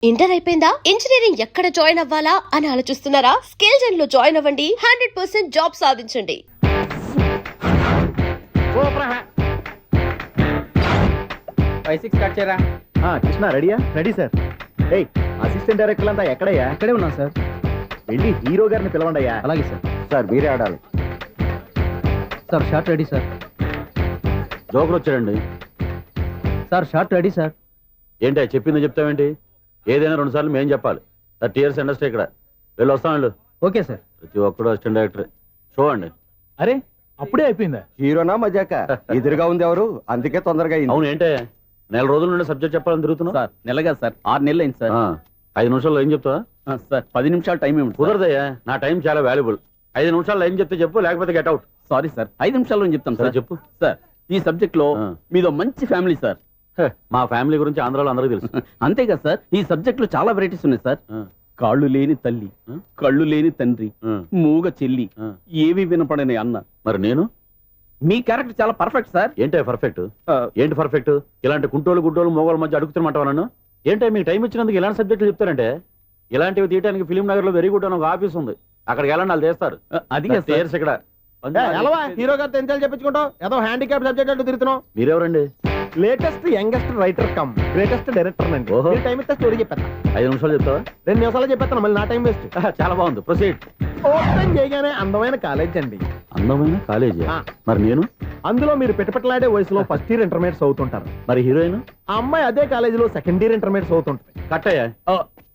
Inter అయిపోయిందా? Engineering ఎక్కడ join అవ్వాలా అని ఆలోచిస్తున్నారా? స్కిల్ జెన్ లో జాయిన్ అవ్వండి. 100% జాబ్ సాధించండి. కృష్ణ రెడీయా? Ready sir. ఏయ్ అసిస్టెంట్ డైరెక్టర్ అంతా ఎక్కడయ్యా? ఇక్కడే ఉన్నాం సార్. వెళ్ళి హీరో గారిని పిలవండి అయ్యా. అలాగే సార్. సార్ మీరే ఆడాలి. Sir shot ready sir. Joker వచ్చాడండి. Sir shot ready sir. ఏంటి చెప్పింది చెప్తావేంటి? ఏదైనా 2 సార్లు మేం చెప్పాలి. 30 years ఇండస్ట్రీ ఇక్కడ. వెళ్ళి వస్తాం వెళ్ళు. Okay sir. ప్రతి ఒక్కడు అసిస్టెంట్ డైరెక్టర్. చూడండి. అరే అప్పుడే అయిపోయిందా? హీరోనా మజాక? ఎదురుగా ఉంది ఎవరు, అందుకే తొందరగా అయింది. అవును ఏంటే నెల రోజుల నుండి సబ్జెక్ట్ చెప్పాలని తిరుగుతున్నావు? సార్ నెలగా సార్ 6 నెలలు అయింది సార్. 5 నిమిషాల్లో ఏం చెప్తావా? సార్ 10 నిమిషాలు టైం ఏమి కుదరదయ్యా, నా టైం చాలా వాల్యుబుల్. 5 నిమిషాల్లో ఏం చెప్తే చెప్పు, లేకపోతే గెట్ అవుట్. సారీ సార్, 5 నిమిషాల్లో చెప్తాం సరే సార్. చెప్పు. సార్ ఈ సబ్జెక్ట్ లో మీదో మంచి ఫ్యామిలీ సార్. మా ఫ్యామిలీ గురించి ఆంధ్రాలో అందరికీ తెలుసు. అంతే కదా సార్, ఈ సబ్జెక్ట్ లో చాలా వెరైటీస్ ఉన్నాయి సార్. కాళ్ళు లేని తల్లి, కళ్ళు లేని తండ్రి, మూగ చెల్లి, ఏవి వినపడని అన్న. మరి నేను? మీ క్యారెక్టర్ చాలా పర్ఫెక్ట్ సార్. ఏంటే పర్ఫెక్ట్? ఏంటి పర్ఫెక్ట్? ఇలాంటి కుంటోలు గుడ్డోలు మోగోళ్ళ మధ్య అడుగుతున్నమాట నన్ను. ఏంటంటే మీకు టైం ఇచ్చినందుకు ఇలాంటి సబ్జెక్టులు చెప్తారంటే? ఇలాంటివి తీయడానికి ఫిలిం నగర్ లో వెరీ గుడ్ అని ఒక ఆఫీస్ ఉంది, అక్కడికి వెళ్ళండి, వాళ్ళు చేస్తారు. అది కదా సార్. ఇక్కడ హీరో గారితో ఎంత చెప్పించుకుంటావు? ఏదో హ్యాండిక్యాప్ సబ్జెక్ట్ అంటూ తిరుగుతున్నావు. మీరెవరండి? Latest youngest writer cum greatest director అండి. ఓహో. టైం ఇస్తే స్టోరీ చెప్పేస్తా. 5 నిమిషాలు చెప్తావా? 2 నిమిషాలు చెప్పేస్తాను, మళ్ళీ నా టైం వేస్ట్. చాలా బాగుంది, ప్రొసీడ్. ఓపెన్ చేయగానే అందమైన కాలేజ్ అండి. అందమైన కాలేజీ. మరి నేను? అందులో మీరు పెట్టుపట్లాడే వయసులో ఫస్ట్ ఇయర్ ఇంటర్మీడియట్స్ అవుతుంటారు. మరి హీరోయిన్? ఆ అమ్మాయి అదే కాలేజీలో సెకండ్ ఇయర్ ఇంటర్మీడియట్స్ అవుతుంటది. కట్టయ్యా,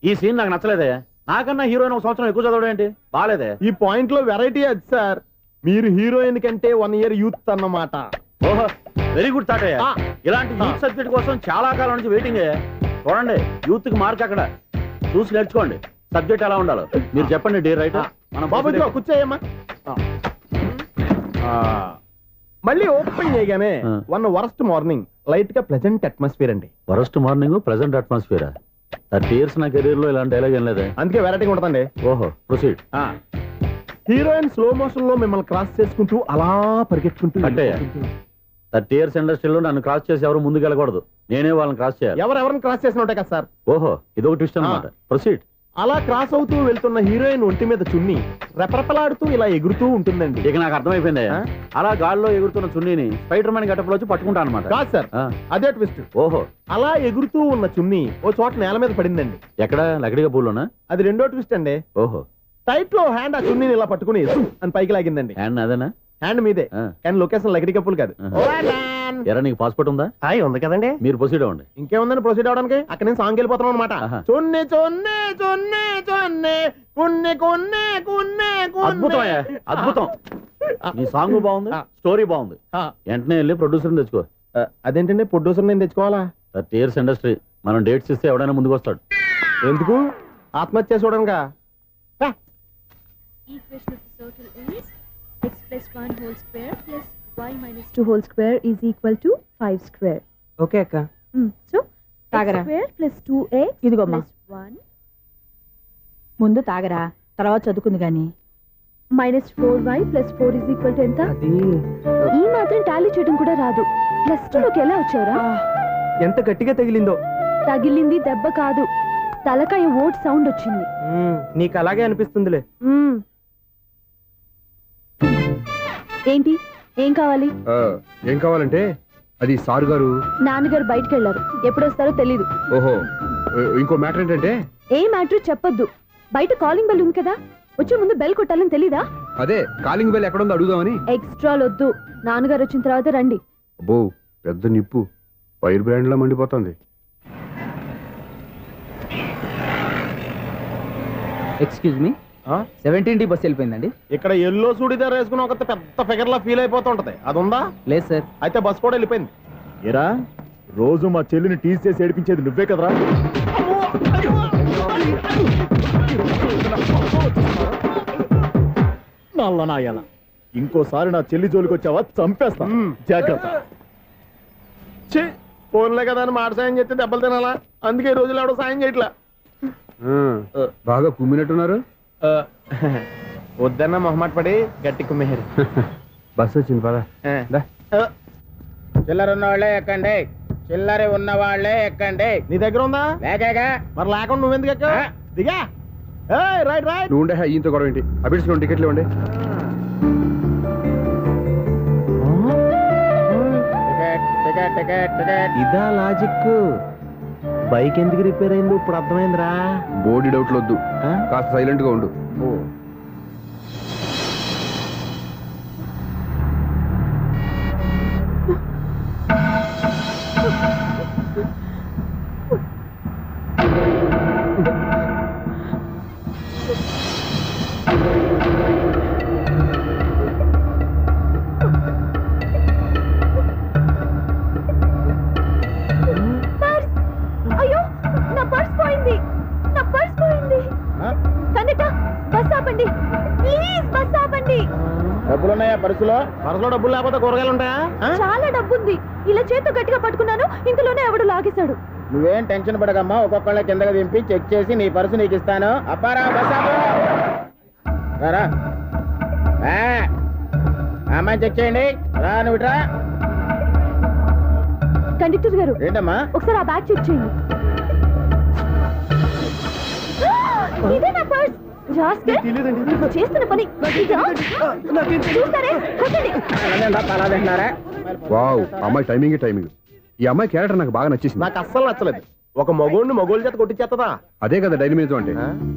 ఈ సీన్ నాకు నచ్చలేదయ్యా. నాకన్నా హీరోయిన్ 1 సంవత్సరం ఎక్కువ చదవడం ఏంటి? బాగాలేదే. ఈ పాయింట్ లో వెరైటీ అది సార్. మీరు హీరోయిన్ కంటే 1 year యూత్ అన్నమాట. ఓహో, వెరీ గుడ్ థాట్ అయ్యా. ఇలాంటి యూత్ సబ్జెక్ట్ కోసం చాలా కాలం నుంచి వెయిటింగ్ అయ్యా. చూడండి, యూత్ కి మార్క్ అక్కడ. చూసి నేర్చుకోండి సబ్జెక్ట్ ఎలా ఉండాలో. మీరు చెప్పండి డియర్ రైటర్. మనం బాబు కూర్చోయమ్మా. మళ్ళీ ఓపెన్ చేయగానే 1 worst మార్నింగ్, లైట్ గా ప్లెజెంట్ అట్మాస్ఫియర్ అండి. Worst morning, present atmosphere. 30 years నా కెరీర్ లో ఇలాంటి డైలాగ్ ఏం లేదే. అందుకే వెరైటీగా ఉంటుందండి. ఓహో, ప్రొసీడ్. హీరోయిన్ స్లో మోషన్ లో మిమ్మల్ని క్రాస్ చేసుకుంటూ అలా పరిగెట్టుకుంటూ అంటే 30 years ఇండస్ట్రీలో నన్ను క్రాస్ చేసి ఎవరు ముందుకు వెళ్ళకూడదు, నేనే వాళ్ళని క్రాస్ చేయాలి. ఎవరెవరిని క్రాస్ చేసిన ఉంటాయి కదా సార్. ఓహో, ఇదొక ట్విస్ట్ అన్నమాట. ప్రొసీడ్. అలా క్రాస్ అవుతూ వెళ్తున్న హీరోయిన్ ఒంటి మీద చున్ని రెపరెపలాడుతూ ఇలా ఎగురుతూ ఉంటుందండి. ఇక నాకు అర్థమైపోయింది. అలా గాల్లో ఎగురుతున్న చున్నీని స్పైడర్ మ్యాన్ గట్టపులో వచ్చి పట్టుకుంటా అనమాట. కాదు సార్, అదే ట్విస్ట్. ఓహో, అలా ఎగురుతూ ఉన్న చున్ని ఓ చోట నేల మీద పడిందండి. ఎక్కడ? లకడిగా పూలోనా? అది రెండో ట్విస్ట్ అండి. ఓహో, టైట్ లో హ్యాండ్ ఆ చున్నీని ఇలా పట్టుకుని అని పైకి లాగిందండి. హ్యాండ్ అదేనా? హ్యాండ్ మీదే, కానీ లొకేషన్ లకడి కప్పులు కాదు. ఎరా, నీకు పాస్పోర్ట్ ఉందా? ఉంది కదండి. మీరు ప్రొసీడ్ అవ్వండి. ఇంకేముందని ప్రొసీడ్ అవడానికి? అక్కడ నేను సాంగ్ వెళ్ళిపోతాను అనమాట. చున్ని చున్ని చున్ని చున్ని కున్ని కున్ని కున్ని. అద్భుతం, అద్భుతం. నీ సాంగ్ బాగుంది, స్టోరీ బాగుంది. వెంటనే వెళ్ళి ప్రొడ్యూసర్ తెచ్చుకో. అదేంటండి ప్రొడ్యూసర్ నేను తెచ్చుకోవాలా? 30 years ఇండస్ట్రీ, మనం డేట్స్ ఇస్తే ఎవడైనా ముందుకు వస్తాడు. ఎందుకు? ఆత్మహత్య చూడనుగా. Equation of the circle is x plus 1 whole square plus y minus 2 whole square is equal to 5 square. Okay అక్క. So తాగరా. x square plus 2x ఇదిగోమ్మా. plus 1 ముందు తాగరా, తర్వాత చదువుకుంది గాని. minus 4y plus 4 is equal to ఎంత? అది ఈ మాత్రం టాలీ చేయడం కూడా రాదు. ప్లస్ 2 లోకి ఎలా వచ్చారా? ఎంత గట్టిగా తగిలిందో. తగిలింది దెబ్బ కాదు, తలకాయ ఓట్ సౌండ్ వచ్చింది. నీకు అలాగే అనిపిస్తుందిలే. ఏంటి, ఏం కావాలి? ఏం కావాలంటే అది సారు గారు, నాన్నగారు బయటకు వెళ్ళారు, ఎప్పుడు వస్తారో తెలీదు. ఓహో, ఇంకో మ్యాటర్ ఏంటంటే. ఏ మ్యాటర్ చెప్పొద్దు. బయట కాలింగ్ బెల్ ఉంది కదా, వచ్చే ముందు బెల్ కొట్టాలని తెలీదా? అదే కాలింగ్ బెల్ ఎక్కడుందో అడుగుదామని. ఎక్స్ట్రాలు వద్దు, నాన్నగారు వచ్చిన తర్వాత రండి. అబ్బో, పెద్ద నిప్పు ఫైర్ బ్రాండ్ లో మండిపోతుంది. ఎక్స్క్యూజ్ మీ, 17D బస్ వెళ్ళిపోయిందండి. ఇక్కడ ఎల్లో చూడిదార్ వేసుకుని ఒక పెద్ద ఫిగర్ లా ఫీల్ అయిపోతుంటది, అది ఉందా? లేదు సార్. అయితే బస్ కూడా వెళ్ళిపోయింది. ఏరా, రోజు మా చెల్లిని టీజ్ చేసి ఏడిపించేది నువ్వే కదరా? నల్లనాయాల, ఇంకోసారి నా చెల్లి జోలికి వచ్చావా చంపేస్తా, జాగ్రత్త. ఫోన్లే కదా అని మాట సాయం చేస్తే దెబ్బలు తినాలా? అందుకే ఈ రోజులు ఎవడో సాయం చేయట్లా. బాగా కుమ్మినట్టున్నారు. వద్దన్న మొహమాట పడి గట్టి కుమ్మేరు. బస్సు వచ్చింది పదా. చిల్లరున్న వాళ్ళే ఎక్కండి. చిల్లరి ఉన్న వాళ్ళే ఎక్కండి. నీ దగ్గర ఉందా? లేకగా. మరి లేకుండా నువ్వెందుకు ఎక్క? దిగా. Right right. నువ్వు ఉండే ఈయంతో గొడవ ఏంటి? అబిడ్స్లో టికెట్లు ఇవ్వండి. Ticket ticket ticket. ఇదా లాజిక్. బైక్ ఎందుకు రిపేర్ అయింది ఇప్పుడు అర్థమైందిరా. బోర్డు డౌట్లు వద్దు, కాస్త సైలెంట్ గా ఉండు. అయ్యో నా పర్స్ పోయింది. నా పర్స్ పోయింది. కండక్టర్ బస్ ఆపండి ప్లీజ్, బస్ ఆపండి. డబ్బులున్నాయా పర్సులో? పర్సులో డబ్బులు లేకపోతే కూరగాయలు ఉంటాయా? చాలా డబ్బుంది. ఇలా చేత్తో గట్టిగా పట్టుకున్నాను, ఇంతలోనే ఎవడు లాగేశాడు. నువ్వేం టెన్షన్ పడకమ్మా, ఒక్కొక్కళ్ళ కిందకి దింపి చెక్ చేసి నీ పర్సు నీకు ఇస్తాను. అప్పారా బస్ ఆపు. రా అమ్మాయి చెక్ చేయండి. రా నువ్వు రా. కండక్టర్ గారు ఏంటమ్మా? ఒకసారి ఆ బ్యాగ్ చెక్ చేయండి. ఇదే నా పర్స్. చేస్తున్న పని చూస్తారే, కొట్టండి. అలా తింటున్నారా? వావ్, అమ్మాయి టైమింగ్ టైమింగ్. ఈ అమ్మాయి క్యారెక్టర్ నాకు బాగా నచ్చేసింది. నాకు అస్సలు నచ్చలేదు. ఒక మగోడిని మగోళ్ళ చేత కొట్టించేస్తుందా? అదే కదా డైనమిజం అంటే.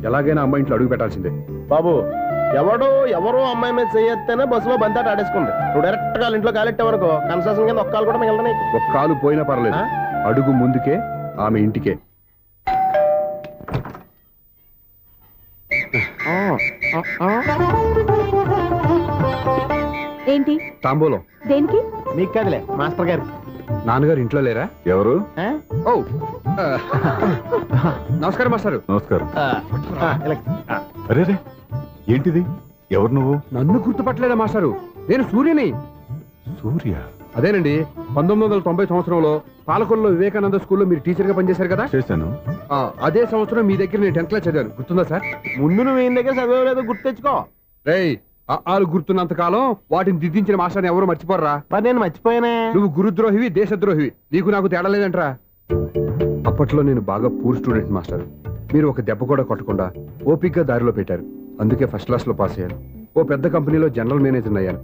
ఎలాగైనా అమ్మాయి ఇంట్లో అడుగు పెట్టాల్సిందే. బాబు, ఎవరో అమ్మాయి మీద చేయొత్తేనే బస్సులో బంతాట ఆడేసుకుంది. నువ్వు డైరెక్ట్ గా ఇంట్లో కాలెట్టే వరకు కన్సెషన్ కింద ఒక్కలు కూడా మిగలదు. ఒక కాలు పోయినా పర్లేదు, అడుగు ముందుకే, ఆమె ఇంటికే. ఏంటి? తాంబూలం. దేనికి? మీకు కదలే, మాస్టర్ గారికి. నాన్నగారు ఇంట్లో లేరా? ఎవరు? ఓ నమస్కారం మాస్టారు. నమస్కారం. అరే రే, ఏంటిది? ఎవరు నువ్వు? నన్ను గుర్తుపట్టలేదా మాస్టారు? నేను సూర్యని. సూర్య? అదేనండి, 1990 సంవత్సరంలో పాలకొల్లో వివేకానంద స్కూల్లో మీరు టీచర్ గా పనిచేశారు కదా? చేశాను. అదే సంవత్సరం మీ దగ్గర నేను 10th క్లాస్ చదివాను, గుర్తుందా సార్? ముందు నువ్వు ఈయన దగ్గర చదివేలేదు, గుర్తు తెచ్చుకో. రేయ్, ఆలు గుర్తున్నంత కాలం వాటిని దిద్దించిన మాస్టర్ని ఎవరు మర్చిపోర్రా. మరి నేను మర్చిపోయానే. నువ్వు గురుద్రోహివి, దేశద్రోహివి. నీకు నాకు తేడా లేదంటరా. అప్పట్లో నేను బాగా పూర్ స్టూడెంట్ మాస్టర్. మీరు ఒక దెబ్బ కూడా కొట్టకుండా ఓపిక్గా దారిలో పెట్టారు. అందుకే ఫస్ట్ క్లాస్ లో పాస్ అయ్యాను. ఓ పెద్ద కంపెనీలో జనరల్ మేనేజర్ అయ్యాను.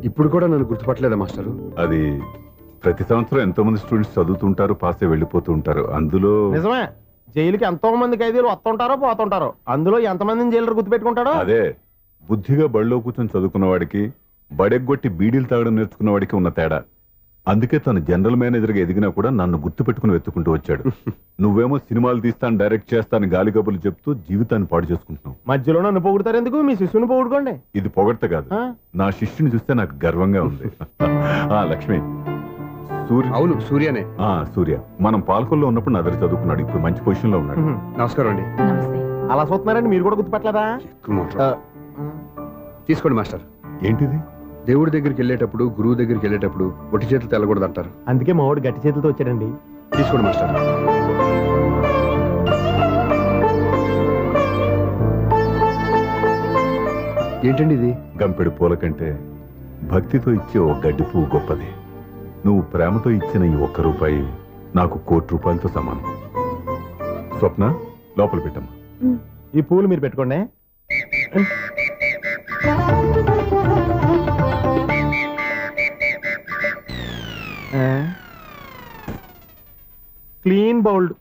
ఇప్పుడు కూడా నన్ను గుర్తుపట్టలేదా మాస్టరు? అది ప్రతి సంవత్సరం ఎంతో మంది స్టూడెంట్స్ చదువుతుంటారు, పాస్ అయి వెళ్ళిపోతూ ఉంటారు. అందులో నిజమే, జైలుకి ఎంతో మంది ఖైదీలు వస్తుంటారో పోతుంటారో. అందులో ఎంతమందిని జైలు గుర్తు పెట్టుకుంటాడో. అదే బుద్ధిగా బడిలో కూర్చొని చదువుకున్న వాడికి, బడెగ్గొట్టి బీడీలు తాగడం నేర్చుకున్న వాడికి ఉన్న తేడా. అందుకే తను జనరల్ మేనేజర్ గా ఎదిగినా కూడా నన్ను గుర్తు పెట్టుకుని వెతుకుంటూ వచ్చాడు. నువ్వేమో సినిమాలు తీస్తాను, డైరెక్ట్ చేస్తాను గాలి కబుర్లు చెప్తూ జీవితాన్ని పాడు చేసుకుంటున్నావు. మధ్యలో నన్ను పొగుడతారు ఎందుకు? మీ శిష్యుని పొగుడుకోండి. ఇది పొగడ్త కాదు, నా శిష్యుని చూస్తే నాకు గర్వంగా ఉంది. లక్ష్మి, సూర్య. అవును, సూర్యనే. సూర్య మనం పాలకొల్లో ఉన్నప్పుడు నా దగ్గర చదువుకున్నాడు. ఇప్పుడు మంచి పొజిషన్ లో ఉన్నాడు. నమస్కారం అండి. అలా చూస్తున్నారండి, మీరు కూడా గుర్తుపట్టలేదా? తీసుకోండి మాస్టర్. ఏంటిది? దేవుడి దగ్గరికి వెళ్ళేటప్పుడు, గురువు దగ్గరికి వెళ్ళేటప్పుడు ఒట్టి చేతులు తెల్లకూడదు అంటారు. అందుకే మా వాడు గట్టి చేతులతో వచ్చాడండి. తీసుకోండి మాస్టర్. ఏంటండి ఇది? గంపెడు పూల కంటే భక్తితో ఇచ్చే ఓ గడ్డి పువ్వు గొప్పది. నువ్వు ప్రేమతో ఇచ్చిన ఈ ₹1 నాకు ₹1,00,00,000తో సమానం. స్వప్న, లోపల పెట్టమ్మా. ఈ పూలు మీరు పెట్టుకోండి. Clean bowled.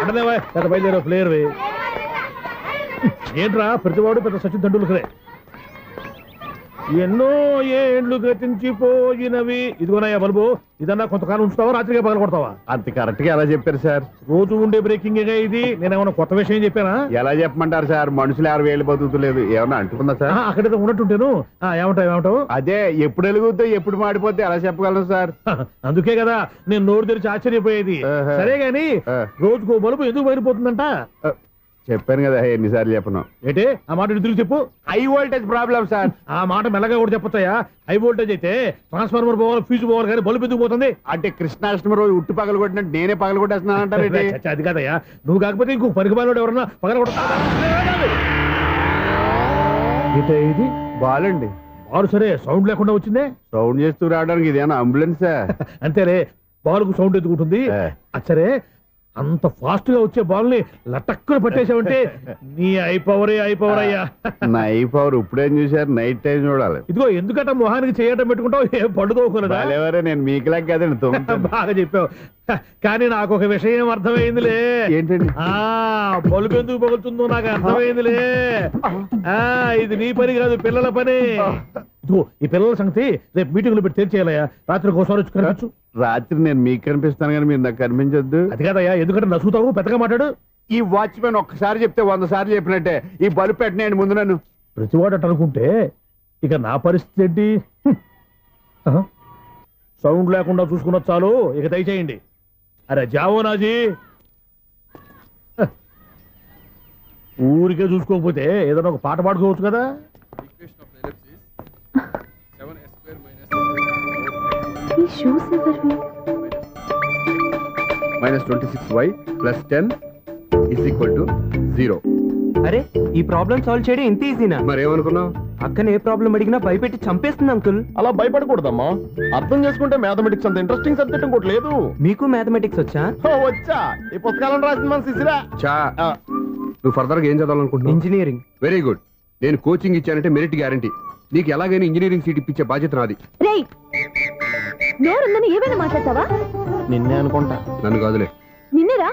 అంటే పెద్ద బయలుదేరే ప్లేయర్ ఏంట్రా, ప్రతివాడు పెద్ద సచిన్ తెండూల్కరే. ఎన్నో ఏండ్లు గతించిపోయినవి. ఇదిగోనయ్యా బల్బు, ఇదన్నా కొంతకాలం ఉంచుతావా, రాత్రిగా పగల కొడతావా? అంత కరెక్ట్ గా ఎలా చెప్పారు సార్? రోజు ఉండే బ్రేకింగ్ ఇది. నేనేమన్నా కొత్త విషయం చెప్పానా? ఎలా చెప్పమంటారు సార్? మనుషులు 60 బతుకుతలేదు, ఏమన్నా అంటున్నా సార్? అక్కడైతే ఉన్నట్టుంటేను. ఏమంటావు? అదే ఎప్పుడు వెలుగుతో ఎప్పుడు మాడిపోతే ఎలా చెప్పగలను సార్? అందుకే కదా నేను నోరు తెరిచి ఆశ్చర్యపోయేది. సరే గాని రోజుకో బల్బు ఎందుకు బయటపోతుందంట? చెప్పాను కదా, ఎన్నిసార్లు చెప్పను. ఏంటే ఆ మాట తిరిగి చెప్పు. High voltage problem sir. ఆ మాట మెల్లగా కూడా చెప్పొచ్చాయా? హై వోల్టేజ్ అయితే ట్రాన్స్ఫార్మర్ పోవాలి, ఫ్యూజ్ పోవాలి, కానీ బల్బు ఎందుకు పోతుంది? అంటే కృష్ణాష్టమి రోజు ఉట్టు పగలు కొట్టినట్టు నేనే పగలు కొట్టేస్తున్నాను అంటారు. అది కాదయ్యా, నువ్వు కాకపోతే ఇంకొక పనికిమాలినోడు ఎవరన్నా పగల కొడతా. ఇది బాలండి. బాలు సరే సౌండ్ లేకుండా వచ్చిందే. సౌండ్ చేస్తూ రావడానికి ఇదేనా అంబులెన్సా? అంతేలే, బాలుకు సౌండ్ ఎందుకుంటుంది. సరే, అంత ఫాస్ట్ గా వచ్చే బాల్ ని లటక్కుని పట్టేసావంటే నీ ఐపవర్ అయ్యా. నా ఐ పవర్ ఇప్పుడేం చూసారు, నైట్ టైం చూడాలి. ఇదిగో ఎందుకట మొహానికి చేయటం పెట్టుకుంటావు, ఏం పండుకోకూడదా? ఎవరే, నేను మీకులా కదండి. బాగా చెప్పావు, కానీ నాకు ఒక విషయం అర్థమైందిలే. ఏంటండి? బలుపు ఎందుకు పగులుతుందో నాకు అర్థమైందిలే. ఇది నీ పని కాదు, పిల్లల పని. ఇదిగో ఈ పిల్లల సంగతి రేపు మీటింగ్ లో పెట్టి తెలిసేయాలయ్యా. రాత్రి ఒకసారి వచ్చి కనిపించు. రాత్రి నేను మీకు కనిపిస్తాను కానీ మీరు నాకు కనిపించొద్దు. అది కాదయ్యా, ఎందుకంటే నసుగుతావు, పెద్దగా మాట్లాడు. ఈ వాచ్మెన్ ఒక్కసారి చెప్తే 100 సార్లు చెప్పినట్టే. ఈ బల్బు పెట్టినాయండి ముందు నన్ను. ప్రతివాడట అనుకుంటే ఇక నా పరిస్థితి ఏంటి? సౌండ్ లేకుండా చూసుకున్న చాలు, ఇక దయచేయండి. అరే జావో నాజీ, ఊరికే చూసుకోకపోతే ఏదైనా ఒక పాట పాడుకోవచ్చు కదా. -26y + 10 = 0. అరే, ఈ ప్రాబ్లం సాల్వ్ చేయడం ఇంత ఈజీనా? మరేమనుకున్నావు? అక్కనే ఏ ప్రాబ్లం అడిగినా భయపెట్టి చంపేస్తుంది అంకుల్. అలా భయపడకూడదమ్మా. అర్థం చేసుకుంటే మ్యాథమెటిక్స్ అంత ఇంట్రెస్టింగ్ సబ్జెక్ట్ ఇంకోటి లేదు. మీకు మ్యాథమెటిక్స్ వచ్చా? వచ్చా, ఈ పుస్తకాలను రాసింది మన శిశిరా. నువ్వు ఫర్దర్ గా ఏం చదవాలనుకుంటున్నావు? ఇంజనీరింగ్. Very good. నేను కోచింగ్ ఇచ్చానంటే మెరిట్ గ్యారంటీ. నీకు ఎలాగైనా ఇంజనీరింగ్ సీట్ ఇప్పించే బాధ్యత నాది. రేయ్, నోరుందని ఏమైనా మాట్లాడతావా? నిన్నే అనుకుంటా. నన్ను కాదులే. నిన్నేరా?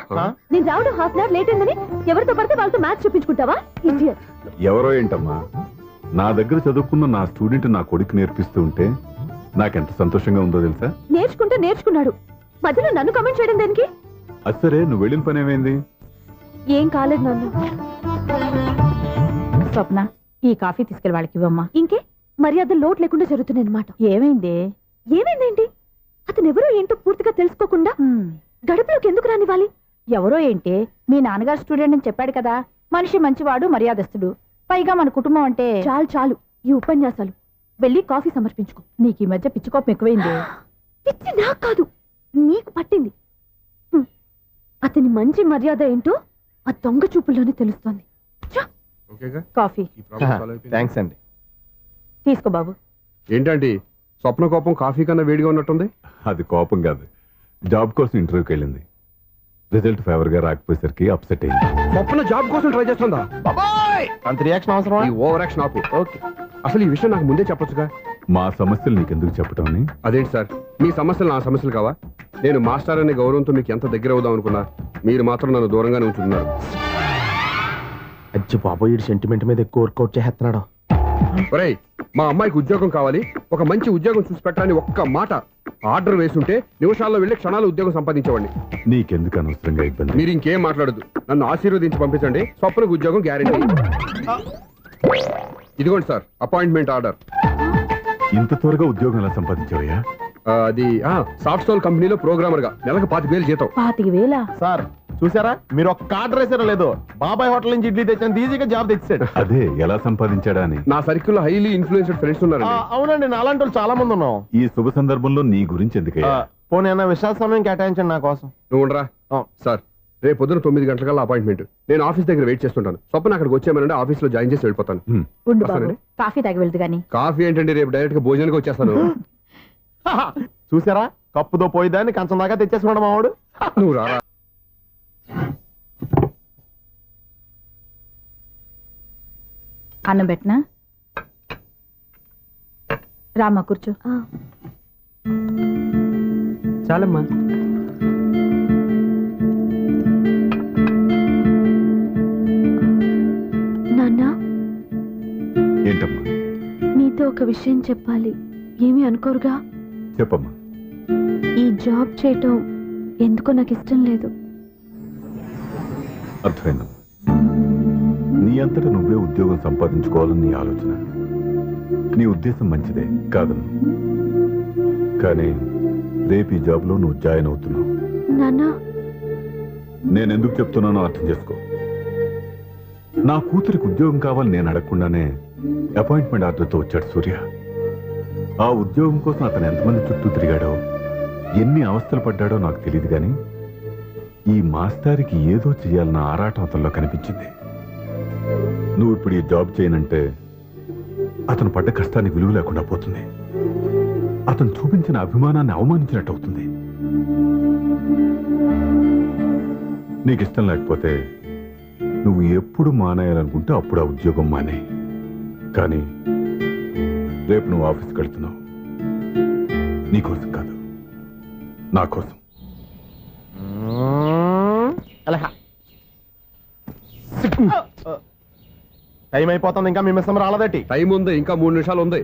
నేను రావడం హాఫ్ అన్ అవర్ లేట్ అయిందని ఎవరితో పడితే వాళ్ళతో మ్యాథ్స్ చూపించుకుంటావా? ఇడియట్. ఎవరో ఏంటమ్మా, నా దగ్గర చదువుకున్న నా స్టూడెంట్ నా కొడుకు నేర్పిస్తూ ఉంటే నాకెంత సంతోషంగా ఉందో తెలుసా? నేర్చుకుంటే నేర్చుకున్నాడు, మధ్యలో నన్ను కమెంట్ చేయడం దేనికి? అసరే నువ్వు వెళ్ళిన పని ఏమైంది? ఏం కాలేదు నాన్న. స్వప్న, ఈ కాఫీ తీసుకెళ్ళి వాళ్ళకి ఇవ్వమ్మా. ఇంకే మర్యాద లోటు లేకుండా జరుగుతున్నాయి అన్నమాట. ఏమైంది? ఏమైందేంటి? అతను ఎవరో ఏంటో పూర్తిగా తెలుసుకోకుండా గడపలోకి ఎందుకు రానివ్వాలి? ఎవరో ఏంటి, మీ నాన్నగారు స్టూడెంట్ అని చెప్పాడు కదా. మనిషి మంచివాడు, మర్యాదస్తుడు. పైగా మన కుటుంబం అంటే. చాలు చాలు ఈ ఉపన్యాసాలు. వెళ్ళి కాఫీ సమర్పించుకో. నీకు ఈ మధ్య పిచ్చుకోపం ఎక్కువైంది. పిచ్చి నాకు కాదు, నీకు పట్టింది. అతని మంచి మర్యాద ఏంటో ఆ దొంగ చూపుల్లోనే తెలుస్తోంది. కాఫీ థ్యాంక్స్ అండి. తీసుకో బాబు. ఏంటంటే స్వప్న కోపం కాఫీ కన్నా వేడిగా ఉన్నట్టుంది. అది కోపం కాదు, జాబ్ కోసం ఇంటర్వ్యూకి వెళ్ళింది. రిజల్ట్ ఫేవర్ గా రాకపోయేసరికి అప్సెట్ అయింది. స్వప్న జాబ్ కోసం ట్రై చేస్తుందా? అంత రియాక్షన్ అవసరం? ఈ ఓవర్ యాక్షన్ ఆపు. ఓకే, అసలు ఈ విషయం నాకు ముందే చెప్పొచ్చుగా. మా సమస్యలు నీకెందుకు చెప్పటం అని. అదేంటి సార్, మీ సమస్యలు నా సమస్యలు కావా? నేను మాస్టర్ అనే గౌరవంతో మీకు ఎంత దగ్గర అవుదాం అనుకున్నా, మీరు మాత్రం నన్ను దూరంగానే ఉంచుతున్నారు. అచ్చి బాబోయ్, ఈ సెంటిమెంట్ మీద ఎక్కువ వర్కౌట్ చేస్తున్నాడు. ఒరేయ్, మా అమ్మాయికి ఉద్యోగం కావాలి, ఒక మంచి ఉద్యోగం చూసి పెట్టాలని ఒక్క మాట ఆర్డర్ వేసుంటే నిమిషాల్లో వెళ్ళి క్షణాలు ఉద్యోగం సంపాదించేవాడిని. నీకెందుకు అనవసరంగా ఇబ్బంది? మీరు ఇంకేం మాట్లాడదు, నన్ను ఆశీర్వదించి పంపించండి. స్వప్నకు ఉద్యోగం గ్యారెంటీ. ఇదిగోండి సార్, అపాయింట్మెంట్ ఆర్డర్. ఇంత త్వరగా ఉద్యోగం ఎలా సంపాదించావయ్యా? అది సాఫ్ట్వేర్ కంపెనీలో ప్రోగ్రామర్ గా నెలకు 25,000 జీతం. 25,000? సార్ చూసారా, మీరు ఒక్క ఆర్డర్ వేసారో లేదో, బాబాయ్ హోటల్ నుంచి ఇడ్లీ తెచ్చాను, ఈజీగా జాబ్ తెచ్చాడు. అదే ఎలా సంపాదించాడా అని. నా సర్కిల్ లో హైలీ ఇన్ఫ్లుయెన్స్డ్ ఫ్రెండ్స్ ఉన్నారు. అవునండి, నా అలాంటి వాళ్ళు చాలా మంది ఉన్నాం. ఈ శుభ సందర్భంలో నీ గురించి ఎందుకయ్యా? పోనీ అన్న విశాల సమయం కేటాయించండి నా కోసం. నువ్వు ఉండరా సార్, రేపు పొద్దున 9 గంటలకల్లా అపాయింట్మెంట్. నేను ఆఫీస్ దగ్గర వెయిట్ చేస్తుంటాను. స్వప్న అక్కడికి వచ్చేయమనంటే ఆఫీస్ లో జాయిన్ చేసి వెళ్ళిపోతాను. ఉండు బాబు, కాఫీ తాగి వెళ్తు గాని. కాఫీ ఏంటండి, రేపు డైరెక్ట్ గా భోజనానికి వచ్చేస్తాను. చూసారా, కప్పుతో పోయిదాన్ని కంచం దాకా తెచ్చేసుకున్నాడు మావాడు. నువ్వు రారా. అన్నం పెట్టనా? రామ్మా కూర్చో. చాలమ్మా. నాన్న, ఏంటమ్మా? నీతో ఒక విషయం చెప్పాలి. ఏమీ అనుకోరుగా? చెప్పమ్మా. ఈ జాబ్ చేయటం ఎందుకో నాకు ఇష్టం లేదు. అర్థమైందమ్మా, నీ అంతటా నువ్వే ఉద్యోగం సంపాదించుకోవాలని నీ ఆలోచన. నీ ఉద్దేశం మంచిదే కాదన్నా, కానీ రేపు ఈ జాబ్ లో నువ్వు జాయిన్ అవుతున్నావు. నాన్న, నేనెందుకు చెప్తున్నానో అర్థం చేసుకో. నా కూతురికి ఉద్యోగం కావాలని నేను అడగకుండానే అపాయింట్మెంట్ ఆర్డర్తో వచ్చాడు సూర్య. ఆ ఉద్యోగం కోసం అతను ఎంతమంది చుట్టూ తిరిగాడో, ఎన్ని అవస్థలు పడ్డాడో నాకు తెలియదు, కానీ ఈ మాస్టారికి ఏదో చేయాలన్న ఆరాటం అతనిలో కనిపించింది. నువ్వు ఇప్పుడు ఈ జాబ్ చేయనంటే అతను పడ్డ కష్టానికి విలువ లేకుండా పోతుంది. అతను చూపించిన అభిమానాన్ని అవమానించినట్టు అవుతుంది. నీకు ఇష్టం లేకపోతే నువ్వు ఎప్పుడు మానేయాలనుకుంటే అప్పుడు ఆ ఉద్యోగం మానే. కానీ రేపు నువ్వు ఆఫీస్కి వెళ్తున్నావు, నీకోసం కాదు, నా కోసం. టైం అయిపోతుంది, ఇంకా మీ మిస్సం రాలేదటి. టైం ఉంది, ఇంకా 3 నిమిషాలు ఉంది.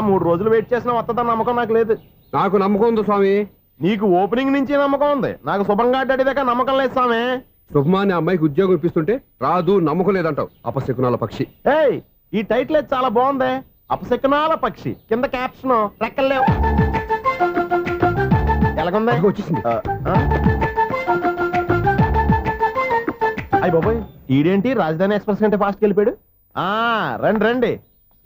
3 రోజులు వెయిట్ చేసిన వస్తుందని నమ్మకం నాకు లేదు. నాకు నమ్మకం ఉంది స్వామి. నీకు ఓపెనింగ్ నుంచి నమ్మకం ఉంది, నాకు శుభంగా అడ్డాడిదాకా నమ్మకం లేదు స్వామి. శుభమాని అమ్మాయికి ఉద్యోగం ఇప్పిస్తుంటే రాదు, నమ్మకం లేదంటావు. అపశకునాల పక్షి. ఏయ్, ఈ టైటిల్ అయితే చాలా బాగుంది. అపశకునాల పక్షి, కింద క్యాప్షన్ రెక్కలేవు. ఎలాగుంది? అదిగో వచ్చేసింది. అయ్యి బాబోయ్, ఈడేంటి రాజధాని ఎక్స్ప్రెస్ కంటే ఫాస్ట్కి వెళ్ళిపోయాడు. రండి రండి,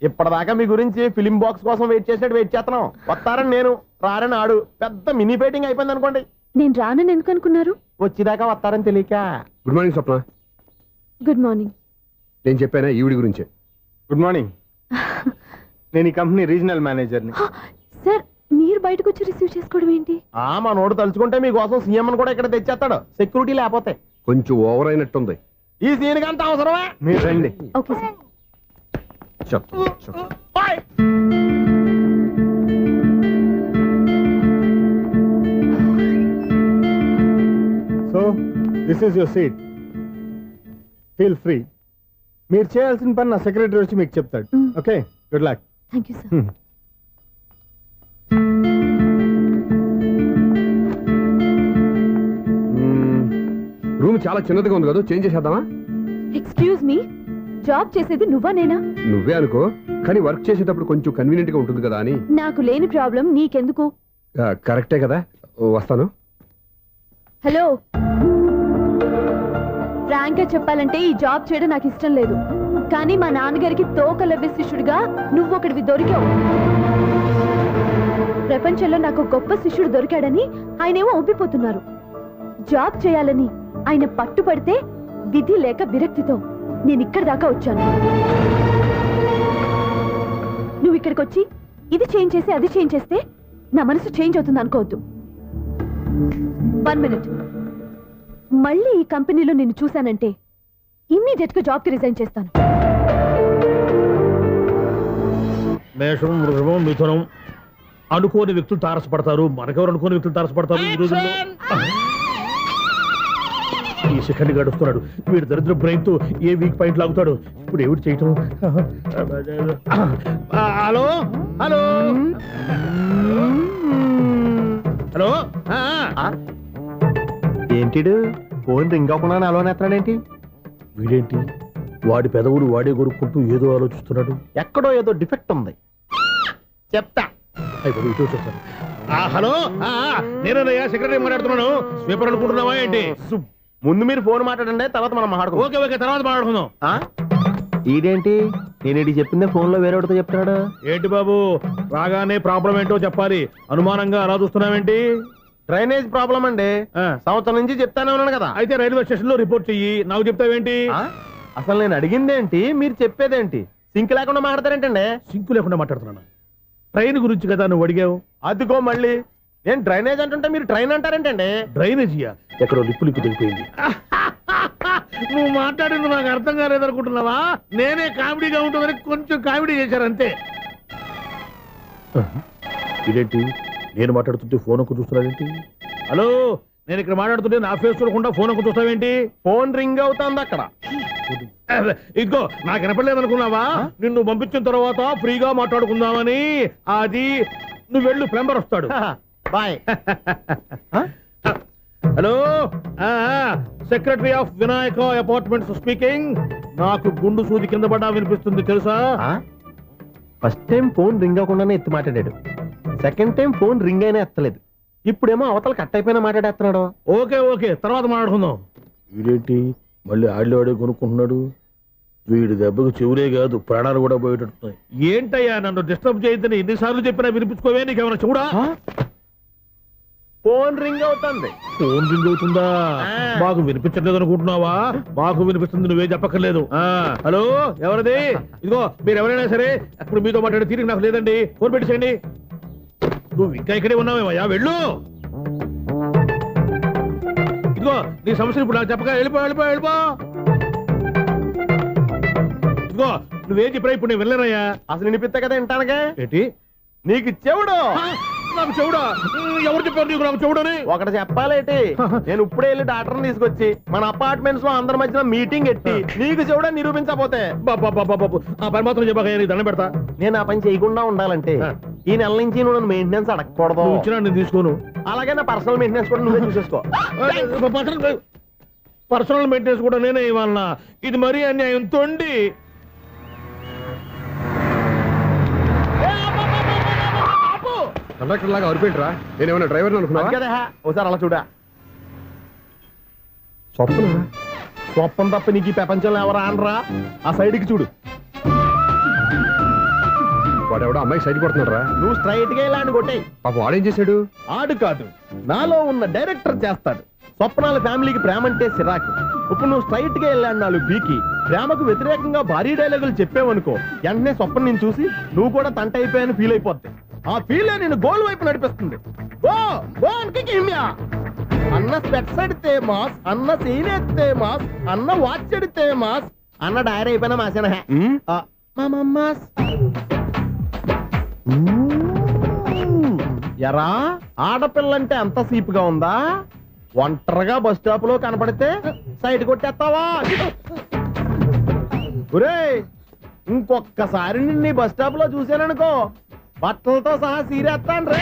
ఇప్పటిదాకా మీ గురించి ఫిలిం బాక్స్ కోసం వెయిట్ చేస్తున్నాం. వస్తారని నేను, రారని ఆడు. పెద్ద మినీ ఫైటింగ్ అయిపోయింది అనుకోండి. నేను రానని ఎందుకు అనుకున్నారు? వచ్చేదాకా వస్తారని తెలియక. Good morning Swapna. Good morning. నేను చెప్పానా ఈవిడి గురించే. Good morning. నేను ఈ కంపెనీ రీజనల్ మేనేజర్ని. సార్, మీరు బయటకు వచ్చి రిసీవ్ చేసుకోవడం ఏంటి? మా నోడు తలుచుకుంటే మీకోసం సీఎం కూడా ఇక్కడ తెచ్చేస్తాడు, సెక్యూరిటీ లేకపోతే. కొంచెం ఓవర్ అయినట్టుంది. ఈ సీన్ కంత అవసరమా? మీరు రండి. Okay sir. Bye. So this is your seat, feel free. మీరు చేయాల్సిన పని నా సెక్రటరీ వచ్చి మీకు చెప్తాడు. Okay, good luck. Thank you sir. Room చాలా చిన్నదిగా ఉంది కదా, చేంజ్ చేసేద్దామా? ఎక్స్క్యూజ్ మీ, జాబ్ చేసేది నువ్వా నేనా? నువ్వే అనుకో, కానీ వర్క్ చేసేటప్పుడు కొంచెం కన్వీనియంట్ గా ఉంటుంది కదా అని. నాకు లేని ప్రాబ్లం నీకెందుకు? కరెక్టే కదా, వస్తాను. హలో, ఫ్రాంక్ గా చెప్పాలంటే ఈ జాబ్ చేయడం నాకు ఇష్టం లేదు. కానీ మా నాన్నగారికి తోకలవ్వే శిష్యుడిగా నువ్వు ఒకటివి దొరికావు. ప్రపంచంలో నాకు గొప్ప శిష్యుడు దొరికాడని ఆయనేమో ఒప్పిపోతున్నారు. జాబ్ చేయాలని ఆయన పట్టుపడితే విధి లేక విరక్తితో నేను ఇక్కడి దాకా వచ్చాను. నువ్వు ఇక్కడికి వచ్చి ఇది చేంజ్ చేసి అది చేంజ్ చేస్తే నా మనసు చేంజ్ అవుతుంది అనుకోవద్దు. 1 మినిట్. మళ్ళీ ఈ కంపెనీలో నిన్ను చూశానంటే ఇమ్మీడియట్ గా జాబ్ కి రిజైన్ చేస్తాను. మేషం, వృషభం, మిథునం అనుకోని వ్యక్తులు తారసపడతారు. మనకెవరు అనుకోని వ్యక్తులు తారసపడతారు ఈ రోజుల్లో? ఈ సెకండ్ గడుస్తున్నాడు వీడు. దరిద్ర బ్రెయిన్ తో ఏ వీక్ పాయింట్ లాగుతాడు. ఇప్పుడు ఏమిటి చేయటం? Hello hello hello. ఏంటిడు ఫోన్ రింగ్ అవ్వకుండా అలోనేస్తాడేంటి? వీడేంటి వాడి పెదవులు వాడే కొరుక్కుంటూ ఏదో ఆలోచిస్తున్నాడు. ఎక్కడో ఏదో డిఫెక్ట్ ఉంది, చెప్తా. హలో, నేనయ్యా సెక్రటరీ మాట్లాడుతున్నాను. స్వీపర్ అనుకుంటున్నావా ఏంటి? ముందు మీరు ఫోన్ మాట్లాడండి, తర్వాత మనం మాట్లాడుకో. ఓకే ఓకే, తర్వాత మాట్లాడుకుందాం. ఈడేంటి నేను చెప్పిందే ఫోన్ లో వేరేవాడితో చెప్తున్నాడు. ఏంటి బాబు, రాగానే ప్రాబ్లం ఏంటో చెప్పాలి. అనుమానంగా అలా చూస్తున్నావేంటి? డ్రైనేజ్ ప్రాబ్లం అండి, సంవత్సరం నుంచి చెప్తానే ఉన్నాను కదా. అయితే రైల్వే స్టేషన్ లో రిపోర్ట్ చెయ్యి, నాకు చెప్తావేంటి? అసలు నేను అడిగిందేంటి, మీరు చెప్పేదేంటి? సింక్ లేకుండా మాట్లాడతారేంటండి? సింక్ లేకుండా మాట్లాడుతున్నాను. ట్రైన్ గురించి కదా నువ్వు అడిగావు. అదిగో మళ్ళీ నేను డ్రైనేజ్ అంటుంటే మీరు ట్రైన్ అంటారేంటండి? డ్రైనేజీయా? ఎక్కడో లిప్పు తెగిపోయింది. నువ్వు మాట్లాడింది నాకు అర్థం కాలేదనుకుంటున్నావా? నేనే కామెడీగా ఉంటుందని కొంచెం కామెడీ చేశారంతే. ఇదేంటి నేను మాట్లాడుతుంటే ఫోన్ ఒక్క చూస్తున్నావేంటి? హలో, నేను ఇక్కడ మాట్లాడుతుంటే నా ఫేస్ చూడకుండా ఫోన్ ఒక్క చూస్తావేంటి? ఫోన్ రింగ్ అవుతుంది అక్కడ. ఇదిగో నాకు వినపడలేదు అనుకున్నావా? నిన్ను పంపించిన తర్వాత ఫ్రీగా మాట్లాడుకుందామని. అది నువ్వు వెళ్ళు, ప్లంబర్ వస్తాడు. Bye. Hello, secretary of Vinayaka apartments speaking. నాకు గుండు సూది కింద పడ్డా వినిపిస్తుంది తెలుసా? ఫస్ట్ టైం ఫోన్ రింగ్ అవ్వకుండానే ఎత్తి మాట్లాడాడు, సెకండ్ టైం ఫోన్ రింగ్ అయినా ఎత్తలేదు, ఇప్పుడేమో అవతల కట్ అయిపోయినా మాట్లాడేస్తున్నాడు. ఓకే ఓకే, తర్వాత మాట్లాడుకుందాం. వీడేంటి మళ్ళీ ఆడిలోడే కొనుక్కుంటున్నాడు? వీడి దెబ్బకు చెవులే కాదు ప్రాణాలు కూడా పోయేటట్టున్నాయి. ఏంటయ్యా నన్ను డిస్టర్బ్ చేయొద్దని ఎన్నిసార్లు చెప్పినా వినిపించుకోవే? నీకేమైనా చూడా? ఫోన్ రింగ్ అవుతుంది. ఫోన్ రింగ్ అవుతుందా? మాకు వినిపించట్లేదు అనుకుంటున్నావా? మాకు వినిపిస్తుంది, నువ్వే చెప్పక్కర్లేదు. హలో, ఎవరిది? ఇదిగో మీరు ఎవరైనా సరే ఇప్పుడు మీతో మాట్లాడే తీరిక నాకు లేదండి. ఫోన్ పెట్టేసేయండి. నువ్వు ఇంకా ఇక్కడే ఉన్నావేమయ్యా, వెళ్ళు. ఇదిగో నీ సమస్యలు ఇప్పుడు నాకు చెప్పక వెళ్ళిపో వెళ్ళిపో వెళ్ళిపో. ఇదిగో నువ్వేం చెప్పరా ఇప్పుడు నేను వెళ్ళానయ్యా. అసలు వినిపిస్తా కదా వింటానగా. ఏంటి నీకు చెవుడు? నాకు చెవుడా? ఎవరు చెప్పారు నీకు నాకు చెవుడని? ఒకటి చెప్పాలేటి, నేను ఇప్పుడే వెళ్ళి డాక్టర్ని తీసుకొచ్చి మన అపార్ట్మెంట్స్ లో అందరి మధ్యన మీటింగ్ ఎట్టి నీకు చెవుడా నిరూపించకపోతే బాబు ఆ పని మాత్రం చెప్పక నీకు దండం పెడతా. నేను ఆ పని చేయకుండా ఉండాలంటే ఈ నెల నుంచి నువ్వు నన్ను మెయింటెనెన్స్ అడగకూడదు. ఇచ్చినా నేను తీసుకోను. అలాగే నా పర్సనల్ మెయింటెనెన్స్ కూడా నువ్వే చూసేసుకో. పర్సనల్ మెయింటెనెన్స్ కూడా నేనే ఇవ్వాలన్నా? ఇది మరీ అన్యాయం. తొండి కండక్టర్ లాగా అరిపోయింట్రా. నేనేమన్నా డ్రైవర్ అనుకున్నా కదా. ఒకసారి అలా చూడా. స్వప్న స్వప్నం తప్ప నీకు ఈ ప్రపంచంలో ఎవరు ఆనరా? ఆ సైడ్కి చూడు. వాడెవడో అమ్మాయి సైడ్ కొడుతున్నారా? నువ్వు స్ట్రైట్ గా ఇలా కొట్టాయి. పాప వాడేం చేశాడు? ఆడు కాదు, నాలో ఉన్న డైరెక్టర్ చేస్తాడు. స్వప్నాల ఫ్యామిలీకి ప్రేమ అంటే సిరాకు. ఇప్పుడు నువ్వు స్ట్రైట్ గా వెళ్ళాడు నాలుగు బీకి ప్రేమకు వ్యతిరేకంగా భారీ డైలాగులు చెప్పావనుకో, వెంటనే స్వప్నం నేను చూసి నువ్వు కూడా తంట అయిపోయాను ఫీల్ అయిపోద్ది. ఆ ఫీల్ నేను గోల్ వైపు నడిపిస్తుంది. అన్న స్పెట్స్ అడితే మాస్, అన్న సీన్ ఎత్తే మాస్, అన్న వాచ్ ఎడితే మాస్, అన్న డైరీ అయిపోయినా మాసేనా మాస్. ఎరా ఆడపిల్లంటే అంత సీపుగా ఉందా? ఒంటరిగా బస్ స్టాప్ లో కనపడితే సైడ్ కొట్టేస్తావా? ఒరేయ్, ఇంకొక్కసారి నిన్ను బస్ స్టాప్ లో చూశాననుకో బట్టలతో సహా సీరేస్తాను రే.